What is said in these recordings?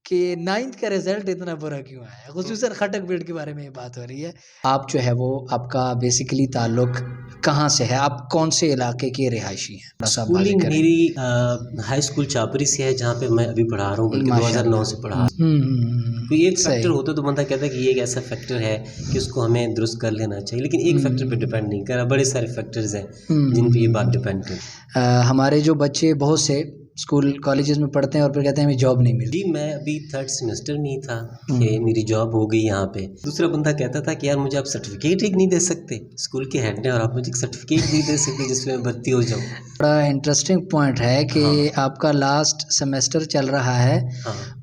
कि 9th का result इतना बुरा क्यों आया, खुसूसन खटक बिल्ड के बारे में ये बात हो रही है। आप जो है वो आपका बेसिकली ताल्लुक कहाँ से है, आप कौन से इलाके के रिहायशी हैं? थोड़ा सा वाज़ेह स्कूलिंग करें। मेरी हाई स्कूल चापरी से है, जहाँ पे मैं अभी पढ़ा रहा हूँ, बल्कि 2009 से पढ़ा रहा हूँ। कोई एक सही। फैक्टर होता तो बंदा कहता है कि ये एक ऐसा फैक्टर है कि उसको हमें दुरुस्त कर लेना चाहिए, लेकिन एक फैक्टर पे डिपेंड नहीं कर रहा, बड़े सारे फैक्टर्स हैं जिन पे ये बात डिपेंड करती है। हमारे जो बच्चे बहुत से स्कूल कॉलेजेस में पढ़ते हैं और फिर कहते हैं हमें जॉब नहीं मिलती। जी, मैं अभी 3rd सेमेस्टर में ही था कि मेरी जॉब हो गई यहाँ पे। दूसरा बंदा कहता था कि यार मुझे आप सर्टिफिकेट एक नहीं दे सकते, स्कूल के हेड ने, और आप मुझे सर्टिफिकेट नहीं दे सकते जिसमें मैं भर्ती हो जाऊँ। बड़ा इंटरेस्टिंग पॉइंट है कि आपका लास्ट सेमेस्टर चल रहा है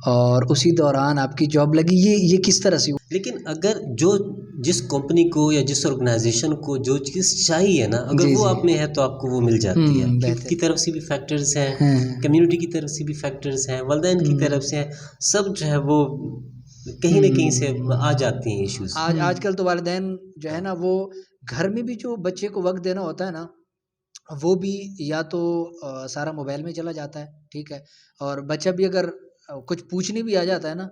और उसी दौरान आपकी जॉब लगी, ये किस तरह से हुआ? लेकिन अगर जिस कंपनी को या जिस ऑर्गेनाइजेशन को जो चीज़ चाहिए ना, अगर वो आप में है तो आपको वो मिल जाती है। खुद की तरफ से भी फैक्टर्स हैं, कम्युनिटी की तरफ से भी फैक्टर्स हैं, वालिदैन की तरफ से हैं, सब जो है वो कहीं ना कहीं से आ जाती हैं इश्यूज। आजकल तो वालिदैन जो है ना वो घर में भी जो बच्चे को वक्त देना होता है ना, वो भी या तो सारा मोबाइल में चला जाता है, ठीक है, और बच्चा भी अगर कुछ पूछने भी आ जाता है ना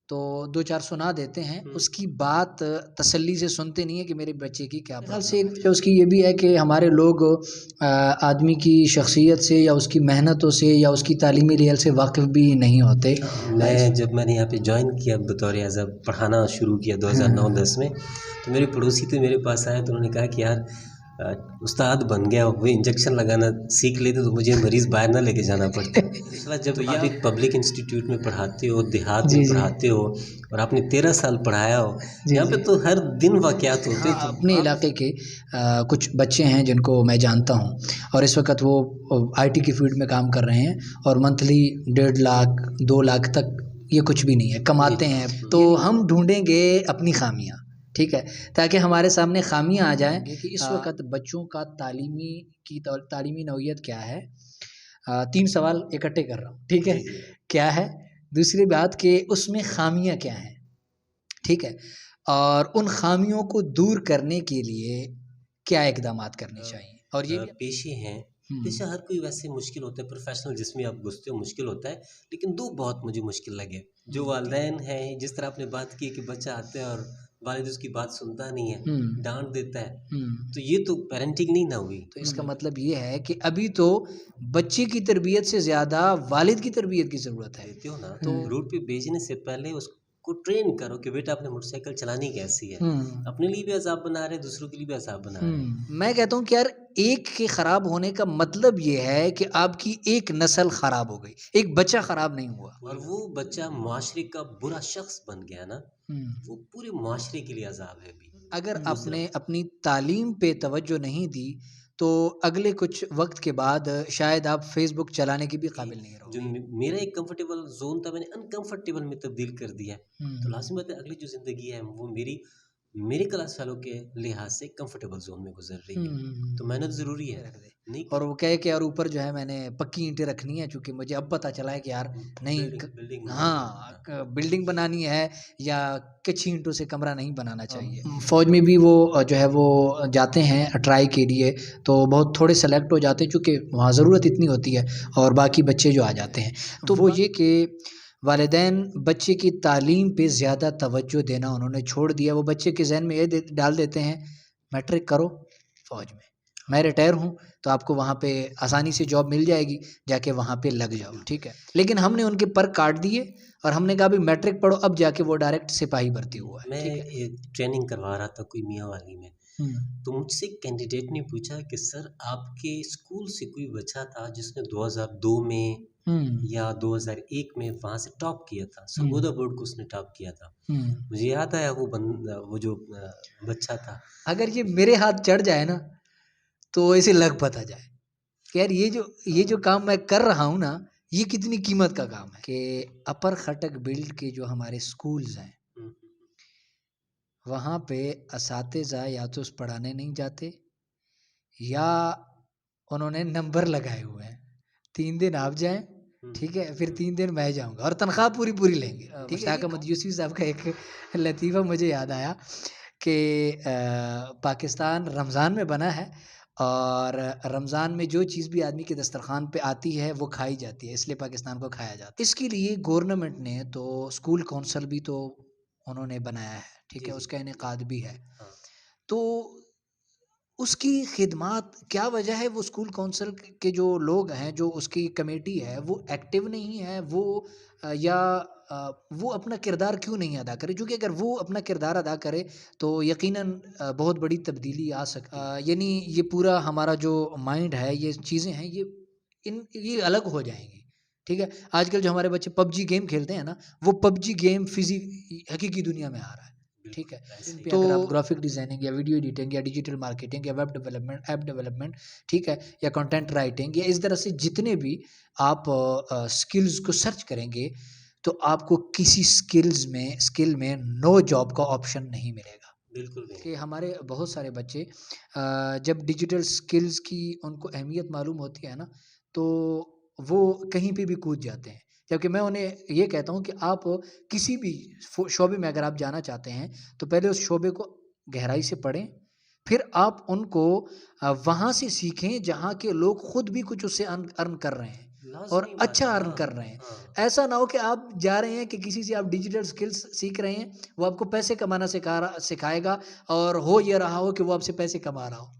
तो 2-4 सुना देते हैं, उसकी बात तसल्ली से सुनते नहीं है कि मेरे बच्चे की क्या बात से। एक वजह उसकी ये भी है कि हमारे लोग आदमी की शख्सियत से या उसकी मेहनतों से या उसकी तालीमी लिहाज से वाकिफ़ भी नहीं होते। मैंने यहाँ पे ज्वाइन किया बतौर एज अ पढ़ाना शुरू किया 2009-10 में, तो मेरे पड़ोसी तो मेरे पास आए, तो उन्होंने कहा कि यार उस्ताद बन गया, वो इंजेक्शन लगाना सीख लेते तो मुझे मरीज़ बाहर ना लेके जाना पड़ता। जब आप एक पब्लिक इंस्टीट्यूट में पढ़ाते हो, देहात में पढ़ाते हो, और आपने 13 साल पढ़ाया हो, यहाँ पे तो हर दिन वाक़यात होते हैं। अपने इलाके के कुछ बच्चे हैं जिनको मैं जानता हूँ और इस वक्त वो IT की फील्ड में काम कर रहे हैं और मंथली 1.5 लाख 2 लाख तक ये कुछ भी नहीं है कमाते हैं। तो हम ढूंढेंगे अपनी खामियां, ठीक है, ताकि हमारे सामने खामियां आ जाएं कि इस वक्त बच्चों का तालीमी नौइयत क्या है। 3 सवाल इकट्ठे कर रहा हूँ, ठीक है, क्या है, दूसरी बात कि उसमें खामियां क्या हैं, ठीक है, और उन खामियों को दूर करने के लिए क्या इकदामात करने चाहिए। और ये पेशे हैं, पेशा हर कोई वैसे मुश्किल होता है, प्रोफेशनल जिसमें आप घुसते हो मुश्किल होता है, लेकिन 2 बहुत मुझे मुश्किल लगे। जो वालिदैन हैं, जिस तरह आपने बात की कि बच्चा आता है और वालिद उसकी बात सुनता नहीं है, डांट देता है, तो ये तो पेरेंटिंग नहीं ना हुई। तो इसका मतलब ये है कि अभी तो बच्चे की तरबियत से ज़्यादा वालिद की तरबियत की ज़रूरत है। देते हो ना, तो रोड पे भेजने से पहले उसको ट्रेन करो कि बेटा आपने मोटरसाइकिल चलानी कैसी है। अपने लिए भी अजाब बना रहे, दूसरों के लिए भी अजाब बना रहे। मैं कहता हूँ कि यार एक के ख़राब होने का मतलब ये है कि आपकी एक नस्ल ख़राब हो गई, एक बच्चा ख़राब नहीं हुआ, और वो बच्चा माशरे का बुरा शख्स बन गया ना, वो पूरे माशरे के लिए अजाब है। भी अगर आपने अपनी तालीम पे तवज्जो नहीं दी तो अगले कुछ वक्त के बाद शायद आप फेसबुक चलाने की भी काबिल नहीं रहोगे। जो मेरा एक कंफर्टेबल जोन था, मैंने अनकंफर्टेबल में तब्दील कर दिया, तो लाजिम बात है अगली जो जिंदगी है वो मेरे क्लास वालों के लिहाज से कंफर्टेबल जोन में गुजर रही है, तो मेहनत ज़रूरी है। नहीं, और वो कहे कि यार ऊपर जो है मैंने पक्की ईंटें रखनी है, क्योंकि मुझे अब पता चला है कि यार नहीं, बिल्डिंग बनानी है या कच्ची ईंटों से कमरा नहीं बनाना चाहिए। फौज में भी वो जो है वो जाते हैं ट्राई के लिए, तो बहुत थोड़े सेलेक्ट हो जाते हैं क्योंकि वहाँ ज़रूरत इतनी होती है, और बाकी बच्चे जो आ जाते हैं। तो वो ये कि वालिदैन बच्चे की तालीम पे ज़्यादा तवज्जो देना उन्होंने छोड़ दिया। वो बच्चे के जहन में ये डाल देते हैं मैट्रिक करो, फ़ौज में, मैं रिटायर हूँ तो आपको वहाँ पे आसानी से जॉब मिल जाएगी, जाके वहाँ पे लग जाओ, ठीक है। लेकिन हमने उनके पर काट दिए और हमने कहा भी मैट्रिक पढ़ो, अब जाके वो डायरेक्ट सिपाही भर्ती हुआ है। मैं एक ट्रेनिंग करवा रहा था कोई मियाँ वाली में, तो मुझसे कैंडिडेट ने पूछा कि सर आपके स्कूल से कोई बच्चा था जिसने 2002 में या 2001 में वहाँ से टॉप किया था, सरगोदा बोर्ड को उसने टॉप किया था। मुझे याद आया वो जो बच्चा था, अगर ये मेरे हाथ चढ़ जाए ना तो इसे लग पता जाए कि यार ये जो काम मैं कर रहा हूँ ना, ये कितनी कीमत का काम है। कि अपर खटक बिल्ड के जो हमारे स्कूल्स हैं वहाँ पे असातिज़ा या तो पढ़ाने नहीं जाते या उन्होंने नंबर लगाए हुए हैं, 3 दिन आप जाएं, ठीक है, फिर 3 दिन मैं जाऊंगा और तनख्वाह पूरी लेंगे, ठीक है। मुश्ताक अहमद यूसुफ़ी साहब का एक लतीफ़ा मुझे याद आया कि पाकिस्तान रमज़ान में बना है और रमज़ान में जो चीज़ भी आदमी के दस्तरखान पे आती है वो खाई जाती है, इसलिए पाकिस्तान को खाया जाता है। इसके लिए गवर्नमेंट ने तो स्कूल कौंसल भी तो उन्होंने बनाया है, ठीक जी है, जी उसका इनेकाद भी है। हाँ तो उसकी खिदमात क्या वजह है, वो स्कूल कौंसिल के जो लोग हैं, जो उसकी कमेटी है, वो एक्टिव नहीं है, वो या वो अपना किरदार क्यों नहीं अदा करे? क्योंकि अगर वो अपना किरदार अदा करे तो यकीनन बहुत बड़ी तब्दीली आ यानी ये पूरा हमारा जो माइंड है, ये चीज़ें हैं, ये अलग हो जाएँगी, ठीक है? आजकल जो हमारे बच्चे पबजी गेम खेलते हैं ना, वो पबजी गेम हकीकी दुनिया में आ रहा है। ठीक बिल्कुल है। ऐसे ही पे अगर आप ग्राफिक डिज़ाइनिंग या वीडियो एडिटिंग या डिजिटल मार्केटिंग या वेब डेवलपमेंट, ऐप डेवलपमेंट, ठीक है, या कंटेंट राइटिंग या इस तरह से जितने भी आप स्किल्स को सर्च करेंगे, तो आपको किसी स्किल में नो जॉब का ऑप्शन नहीं मिलेगा। बिल्कुल भी कि नहीं हमारे बहुत सारे बच्चे जब डिजिटल स्किल्स की उनको अहमियत मालूम होती है ना, तो वो कहीं पे भी कूद जाते हैं। जबकि मैं उन्हें ये कहता हूँ कि आप किसी भी शोबे में अगर आप जाना चाहते हैं, तो पहले उस शोबे को गहराई से पढ़ें, फिर आप उनको वहाँ से सीखें जहाँ के लोग खुद भी कुछ उससे अर्न अर्न कर रहे हैं और लाजमी बात अच्छा है अर्न हाँ कर रहे हैं। हाँ ऐसा ना हो कि आप जा रहे हैं कि किसी से आप डिजिटल स्किल्स सीख रहे हैं, वो आपको पैसे कमाना सिखाएगा और हो ये रहा हो कि वो आपसे पैसे कमा रहा हो।